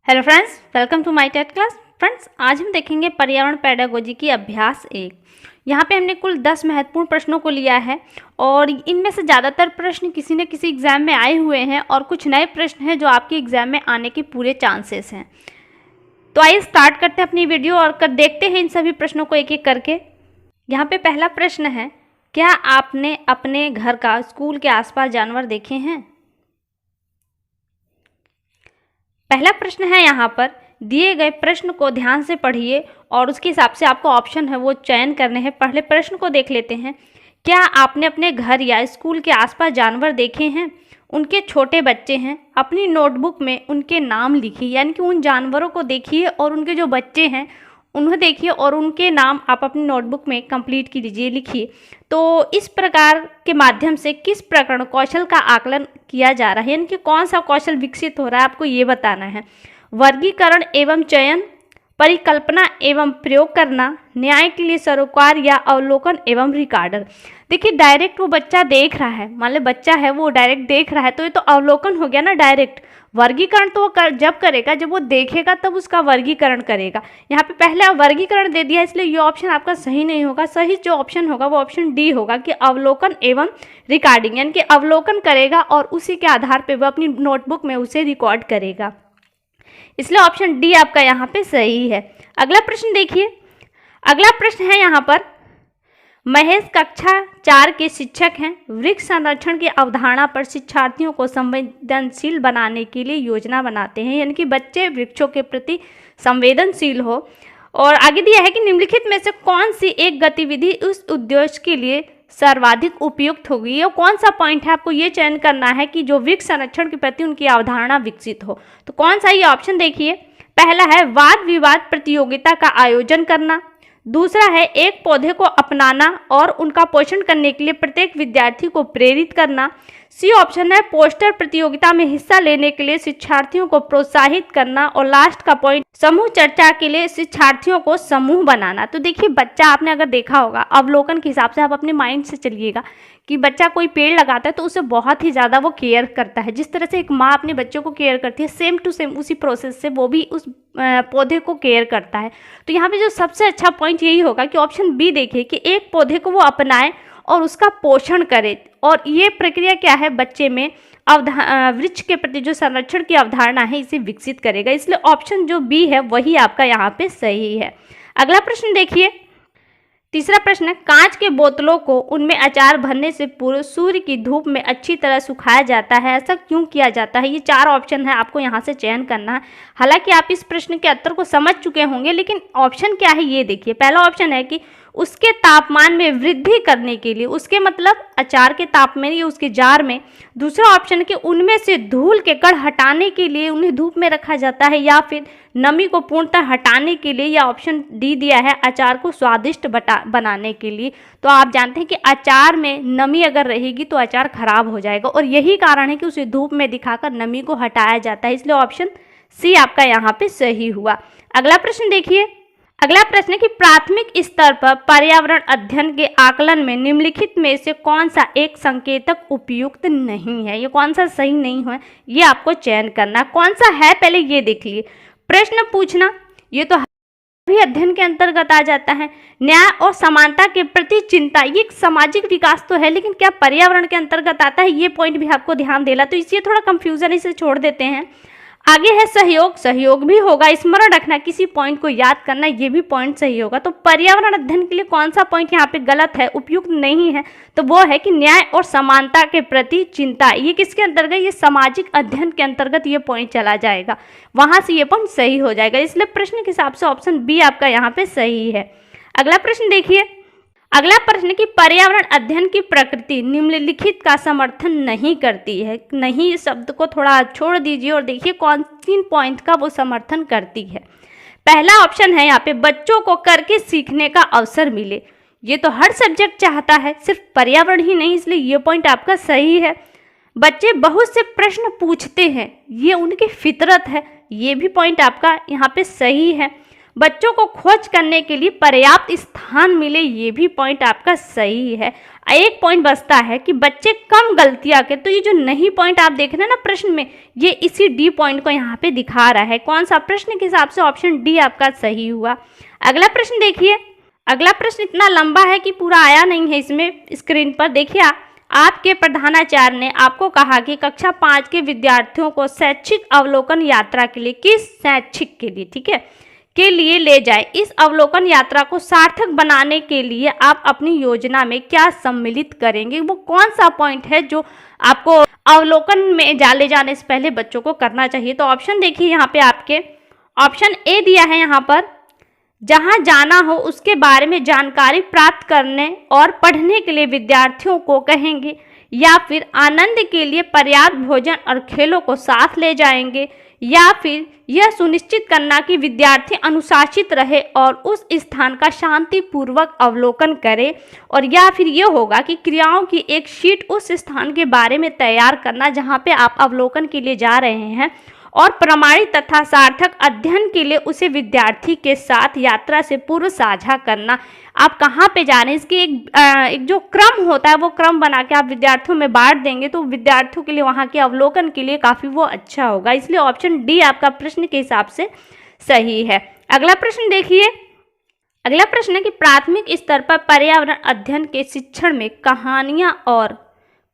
Hello friends, welcome to my TET class. Friends, आज हम देखेंगे पर्यावरण पेडागोजी की अभ्यास 1। यहाँ पे हमने कुल 10 महत्वपूर्ण प्रश्नों को लिया है और इनमें से ज़्यादातर प्रश्न किसी न किसी एग्ज़ाम में आए हुए हैं और कुछ नए प्रश्न हैं जो आपके एग्ज़ाम में आने के पूरे चांसेस हैं। तो आइए स्टार्ट करते हैं अपनी वीडियो और देखते हैं इन सभी प्रश्नों को एक एक करके। यहाँ पे पहला प्रश्न है, क्या आपने अपने घर का स्कूल के आसपास जानवर देखे हैं? पहला प्रश्न है, यहाँ पर दिए गए प्रश्न को ध्यान से पढ़िए और उसके हिसाब से आपको ऑप्शन है वो चयन करने हैं। पहले प्रश्न को देख लेते हैं। क्या आपने अपने घर या स्कूल के आसपास जानवर देखे हैं? उनके छोटे बच्चे हैं। अपनी नोटबुक में उनके नाम लिखिए, यानी कि उन जानवरों को देखिए और उनके जो बच्चे हैं उन्हें देखिए और उनके नाम आप अपनी नोटबुक में कंप्लीट कीजिए, लिखिए। तो इस प्रकार के माध्यम से किस प्रकरण कौशल का आकलन किया जा रहा है, यानी कि कौन सा कौशल विकसित हो रहा है, आपको ये बताना है। वर्गीकरण एवं चयन, परिकल्पना एवं प्रयोग करना, न्याय के लिए सरोकार या अवलोकन एवं रिकॉर्डर। देखिए, डायरेक्ट वो बच्चा देख रहा है, मान लो बच्चा है वो डायरेक्ट देख रहा है तो ये तो अवलोकन हो गया ना डायरेक्ट। वर्गीकरण तो वो जब करेगा जब वो देखेगा तब उसका वर्गीकरण करेगा। यहाँ पे पहले वर्गीकरण दे दिया, इसलिए ये ऑप्शन आपका सही नहीं होगा। सही जो ऑप्शन होगा वो ऑप्शन डी होगा कि अवलोकन एवं रिकॉर्डिंग, यानी कि अवलोकन करेगा और उसी के आधार पर वह अपनी नोटबुक में उसे रिकॉर्ड करेगा। इसलिए ऑप्शन डी आपका यहाँ पे सही है। अगला प्रश्न देखिए। अगला प्रश्न है यहाँ पर, महेश कक्षा 4 के शिक्षक हैं। वृक्ष संरक्षण की अवधारणा पर शिक्षार्थियों को संवेदनशील बनाने के लिए योजना बनाते हैं, यानी कि बच्चे वृक्षों के प्रति संवेदनशील हो। और आगे दिया है कि निम्नलिखित में से कौन सी एक गतिविधि उस उद्देश्य के लिए सर्वाधिक उपयुक्त होगी। ये कौन सा पॉइंट है, आपको ये चयन करना है कि जो वृक्ष संरक्षण के प्रति उनकी अवधारणा विकसित हो। तो कौन सा ये ऑप्शन देखिए। पहला है वाद विवाद प्रतियोगिता का आयोजन करना। दूसरा है एक पौधे को अपनाना और उनका पोषण करने के लिए प्रत्येक विद्यार्थी को प्रेरित करना। सी ऑप्शन है पोस्टर प्रतियोगिता में हिस्सा लेने के लिए शिक्षार्थियों को प्रोत्साहित करना। और लास्ट का पॉइंट, समूह चर्चा के लिए शिक्षार्थियों को समूह बनाना। तो देखिए, बच्चा आपने अगर देखा होगा, अवलोकन के हिसाब से आप अपने माइंड से चलिएगा कि बच्चा कोई पेड़ लगाता है तो उसे बहुत ही ज़्यादा वो केयर करता है। जिस तरह से एक माँ अपने बच्चों को केयर करती है, सेम टू सेम उसी प्रोसेस से वो भी उस पौधे को केयर करता है। तो यहाँ पे जो सबसे अच्छा पॉइंट यही होगा कि ऑप्शन बी देखिए कि एक पौधे को वो अपनाए और उसका पोषण करे। और ये प्रक्रिया क्या है, बच्चे में वृक्ष के प्रति जो संरक्षण की अवधारणा है इसे विकसित करेगा। इसलिए ऑप्शन जो बी है वही आपका यहाँ पे सही है। अगला प्रश्न देखिए। तीसरा प्रश्न है, कांच के बोतलों को उनमें अचार भरने से पूर्व सूर्य की धूप में अच्छी तरह सुखाया जाता है, ऐसा क्यों किया जाता है? ये 4 ऑप्शन है, आपको यहाँ से चयन करना है। हालांकि आप इस प्रश्न के उत्तर को समझ चुके होंगे, लेकिन ऑप्शन क्या है ये देखिए। पहला ऑप्शन है कि उसके तापमान में वृद्धि करने के लिए, उसके मतलब अचार के तापमान या उसके जार में। दूसरा ऑप्शन है कि उनमें से धूल के कण हटाने के लिए उन्हें धूप में रखा जाता है, या फिर नमी को पूर्णतः हटाने के लिए, या ऑप्शन डी दिया है अचार को स्वादिष्ट बनाने के लिए। तो आप जानते हैं कि अचार में नमी अगर रहेगी तो अचार खराब हो जाएगा और यही कारण है कि उसे धूप में दिखाकर नमी को हटाया जाता है। इसलिए ऑप्शन सी आपका यहाँ पे सही हुआ। अगला प्रश्न देखिए। अगला प्रश्न है कि प्राथमिक स्तर पर पर्यावरण अध्ययन के आकलन में निम्नलिखित में से कौन सा एक संकेतक उपयुक्त नहीं है। ये कौन सा सही नहीं है ये आपको चयन करना। कौन सा है पहले ये देख लिए। प्रश्न पूछना, ये तो भी अध्ययन के अंतर्गत आ जाता है। न्याय और समानता के प्रति चिंता, ये सामाजिक विकास तो है लेकिन क्या पर्यावरण के अंतर्गत आता है, ये पॉइंट भी आपको ध्यान देना। तो इसलिए थोड़ा कंफ्यूजन इसे छोड़ देते हैं। आगे है सहयोग, सहयोग भी होगा। स्मरण रखना, किसी पॉइंट को याद करना, ये भी पॉइंट सही होगा। तो पर्यावरण अध्ययन के लिए कौन सा पॉइंट यहाँ पे गलत है, उपयुक्त नहीं है, तो वो है कि न्याय और समानता के प्रति चिंता। ये किसके अंतर्गत, ये सामाजिक अध्ययन के अंतर्गत ये पॉइंट चला जाएगा, वहां से ये पॉइंट सही हो जाएगा। इसलिए प्रश्न के हिसाब से ऑप्शन बी आपका यहाँ पे सही है। अगला प्रश्न देखिए। अगला प्रश्न कि पर्यावरण अध्ययन की प्रकृति निम्नलिखित का समर्थन नहीं करती है। नहीं शब्द को थोड़ा छोड़ दीजिए और देखिए कौन किन पॉइंट का वो समर्थन करती है। पहला ऑप्शन है यहाँ पे बच्चों को करके सीखने का अवसर मिले। ये तो हर सब्जेक्ट चाहता है, सिर्फ पर्यावरण ही नहीं, इसलिए ये पॉइंट आपका सही है। बच्चे बहुत से प्रश्न पूछते हैं, ये उनकी फितरत है, ये भी पॉइंट आपका यहाँ पे सही है। बच्चों को खोज करने के लिए पर्याप्त स्थान मिले, ये भी पॉइंट आपका सही है। एक पॉइंट बचता है कि बच्चे कम गलतियां के, तो ये जो नहीं पॉइंट आप देख रहे हैं ना प्रश्न में, ये इसी डी पॉइंट को यहाँ पे दिखा रहा है। कौन सा? प्रश्न के हिसाब से ऑप्शन डी आपका सही हुआ। अगला प्रश्न देखिए। अगला प्रश्न इतना लंबा है कि पूरा आया नहीं है इसमें स्क्रीन पर। देखिए, आपके प्रधानाचार्य ने आपको कहा कि कक्षा 5 के विद्यार्थियों को शैक्षिक अवलोकन यात्रा के लिए, किस शैक्षिक के लिए, ठीक है, के लिए ले जाए। इस अवलोकन यात्रा को सार्थक बनाने के लिए आप अपनी योजना में क्या सम्मिलित करेंगे? वो कौन सा पॉइंट है जो आपको अवलोकन में ले जाने से पहले बच्चों को करना चाहिए? तो ऑप्शन देखिए यहाँ पे आपके, ऑप्शन ए दिया है यहाँ पर, जहाँ जाना हो उसके बारे में जानकारी प्राप्त करने और पढ़ने के लिए विद्यार्थियों को कहेंगे, या फिर आनंद के लिए पर्याप्त भोजन और खेलों को साथ ले जाएंगे, या फिर यह सुनिश्चित करना कि विद्यार्थी अनुशासित रहे और उस स्थान का शांतिपूर्वक अवलोकन करे, और या फिर यह होगा कि क्रियाओं की एक शीट उस स्थान के बारे में तैयार करना जहां पे आप अवलोकन के लिए जा रहे हैं, और प्रमाणित तथा सार्थक अध्ययन के लिए उसे विद्यार्थी के साथ यात्रा से पूर्व साझा करना। आप कहाँ पे जा रहे हैं इसकी एक जो क्रम होता है वो क्रम बना के आप विद्यार्थियों में बांट देंगे तो विद्यार्थियों के लिए वहाँ के अवलोकन के लिए काफ़ी वो अच्छा होगा। इसलिए ऑप्शन डी आपका प्रश्न के हिसाब से सही है। अगला प्रश्न देखिए। अगला प्रश्न है कि प्राथमिक स्तर पर पर्यावरण अध्ययन के शिक्षण में कहानियाँ और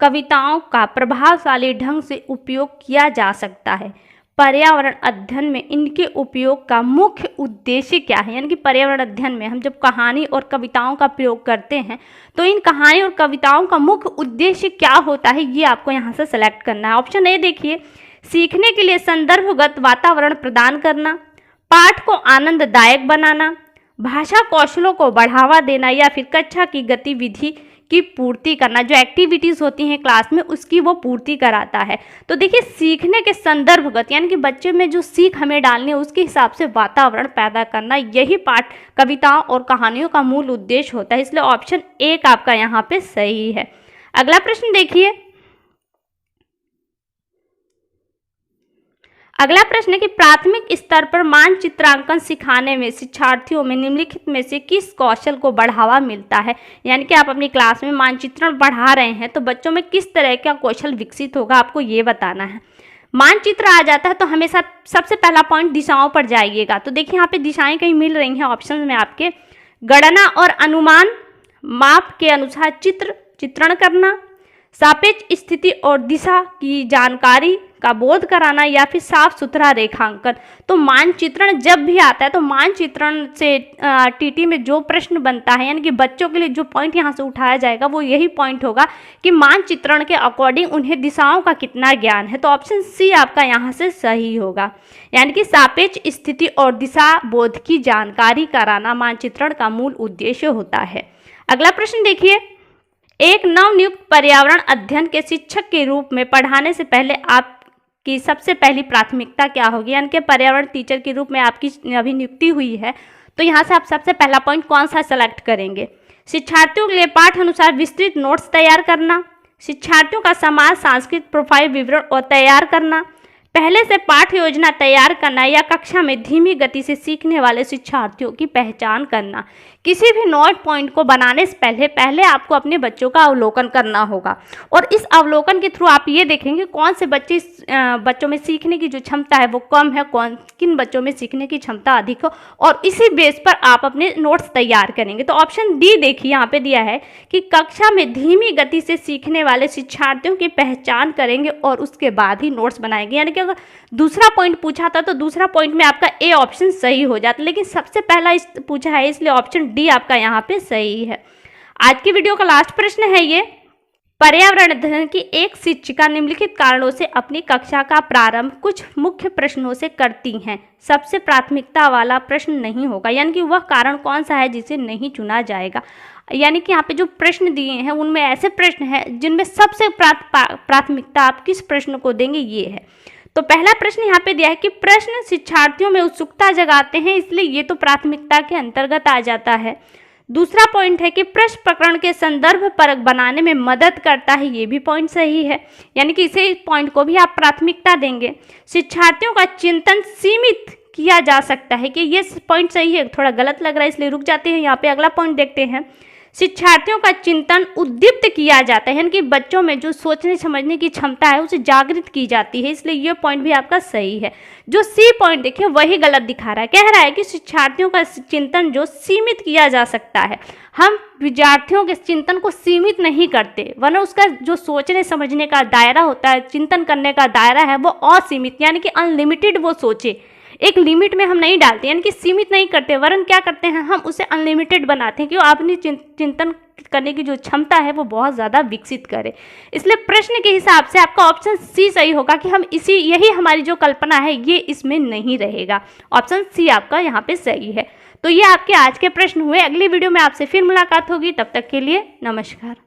कविताओं का प्रभावशाली ढंग से उपयोग किया जा सकता है। पर्यावरण अध्ययन में इनके उपयोग का मुख्य उद्देश्य क्या है? यानी कि पर्यावरण अध्ययन में हम जब कहानी और कविताओं का प्रयोग करते हैं तो इन कहानी और कविताओं का मुख्य उद्देश्य क्या होता है, ये आपको यहाँ से सेलेक्ट करना है। ऑप्शन ए देखिए, सीखने के लिए संदर्भगत वातावरण प्रदान करना, पाठ को आनंददायक बनाना, भाषा कौशलों को बढ़ावा देना, या फिर कक्षा की गतिविधि की पूर्ति करना। जो एक्टिविटीज़ होती हैं क्लास में उसकी वो पूर्ति कराता है। तो देखिए, सीखने के संदर्भगत यानी कि बच्चे में जो सीख हमें डालनी है उसके हिसाब से वातावरण पैदा करना, यही पाठ कविताओं और कहानियों का मूल उद्देश्य होता है। इसलिए ऑप्शन एक आपका यहाँ पे सही है। अगला प्रश्न देखिए। अगला प्रश्न है कि प्राथमिक स्तर पर मानचित्रांकन सिखाने में शिक्षार्थियों में निम्नलिखित में से किस कौशल को बढ़ावा मिलता है? यानी कि आप अपनी क्लास में मानचित्रण बढ़ा रहे हैं तो बच्चों में किस तरह का कौशल विकसित होगा, आपको ये बताना है। मानचित्र आ जाता है तो हमेशा सबसे पहला पॉइंट दिशाओं पर जाइएगा। तो देखिए यहाँ पे दिशाएं कहीं मिल रही हैं ऑप्शन में आपके, गणना और अनुमान, माप के अनुसार चित्रण करना, सापेक्ष स्थिति और दिशा की जानकारी का बोध कराना, या फिर साफ सुथरा रेखांकन। तो मानचित्रण जब भी आता है तो मानचित्रण से टीटी में जो प्रश्न बनता है यानी कि बच्चों के लिए जो पॉइंट यहाँ से उठाया जाएगा वो यही पॉइंट होगा कि मानचित्रण के अकॉर्डिंग उन्हें दिशाओं का कितना ज्ञान है। तो ऑप्शन सी आपका यहाँ से सही होगा, यानी कि सापेक्ष स्थिति और दिशा बोध की जानकारी कराना मानचित्रण का मूल उद्देश्य होता है। अगला प्रश्न देखिए। एक नवनियुक्त पर्यावरण अध्ययन के शिक्षक के रूप में पढ़ाने से पहले आपकी सबसे पहली प्राथमिकता क्या होगी? यानी कि पर्यावरण टीचर के रूप में आपकी अभी नियुक्ति हुई है तो यहाँ से आप सबसे पहला पॉइंट कौन सा सेलेक्ट करेंगे? शिक्षार्थियों के लिए पाठ अनुसार विस्तृत नोट्स तैयार करना, शिक्षार्थियों का समाज सांस्कृतिक प्रोफाइल विवरण और तैयार करना, पहले से पाठ योजना तैयार करना, या कक्षा में धीमी गति से सीखने वाले शिक्षार्थियों की पहचान करना। किसी भी नोट पॉइंट को बनाने से पहले आपको अपने बच्चों का अवलोकन करना होगा और इस अवलोकन के थ्रू आप ये देखेंगे कौन से बच्चों में सीखने की जो क्षमता है वो कम है, किन बच्चों में सीखने की क्षमता अधिक हो, और इसी बेस पर आप अपने नोट्स तैयार करेंगे। तो ऑप्शन डी देखिए यहाँ पे दिया है कि कक्षा में धीमी गति से सीखने वाले शिक्षार्थियों की पहचान करेंगे और उसके बाद ही नोट्स बनाएंगे। यानी कि अगर दूसरा पॉइंट पूछा था तो दूसरा पॉइंट में आपका ए ऑप्शन सही हो जाता, लेकिन सबसे पहला पूछा है इसलिए ऑप्शन डी आपका यहाँ पे सही है। आज की वीडियो का लास्ट प्रश्न है ये, पर्यावरण अध्ययन की एक शिक्षिका निम्नलिखित कारणों से अपनी कक्षा का प्रारंभ कुछ मुख्य प्रश्नों से करती हैं। सबसे प्राथमिकता वाला प्रश्न नहीं होगा, यानी कि वह कारण कौन सा है जिसे नहीं चुना जाएगा। यानी कि यहाँ पे जो प्रश्न दिए हैं उनमें ऐसे प्रश्न हैं जिनमें सबसे प्राथमिकता आप किस प्रश्न को देंगे ये है। तो पहला प्रश्न यहाँ पे दिया है कि प्रश्न शिक्षार्थियों में उत्सुकता जगाते हैं, इसलिए ये तो प्राथमिकता के अंतर्गत आ जाता है। दूसरा पॉइंट है कि प्रश्न प्रकरण के संदर्भ परक बनाने में मदद करता है, ये भी पॉइंट सही है, यानी कि इसे पॉइंट को भी आप प्राथमिकता देंगे। शिक्षार्थियों का चिंतन सीमित किया जा सकता है, कि ये पॉइंट सही है, थोड़ा गलत लग रहा है इसलिए रुक जाते हैं यहाँ पे। अगला पॉइंट देखते हैं, शिक्षार्थियों का चिंतन उद्दीप्त किया जाता है, यानी कि बच्चों में जो सोचने समझने की क्षमता है उसे जागृत की जाती है, इसलिए ये पॉइंट भी आपका सही है। जो सी पॉइंट देखिए वही गलत दिखा रहा है, कह रहा है कि शिक्षार्थियों का चिंतन जो सीमित किया जा सकता है। हम विद्यार्थियों के चिंतन को सीमित नहीं करते, वरना उसका जो सोचने समझने का दायरा होता है, चिंतन करने का दायरा है, वो असीमित यानी कि अनलिमिटेड वो सोचे, एक लिमिट में हम नहीं डालते, यानी कि सीमित नहीं करते, वरन क्या करते हैं हम उसे अनलिमिटेड बनाते हैं कि वो अपनी चिंतन करने की जो क्षमता है वो बहुत ज़्यादा विकसित करे। इसलिए प्रश्न के हिसाब से आपका ऑप्शन सी सही होगा कि हम यही हमारी जो कल्पना है ये इसमें नहीं रहेगा। ऑप्शन सी आपका यहाँ पे सही है। तो ये आपके आज के प्रश्न हुए। अगली वीडियो में आपसे फिर मुलाकात होगी, तब तक के लिए नमस्कार।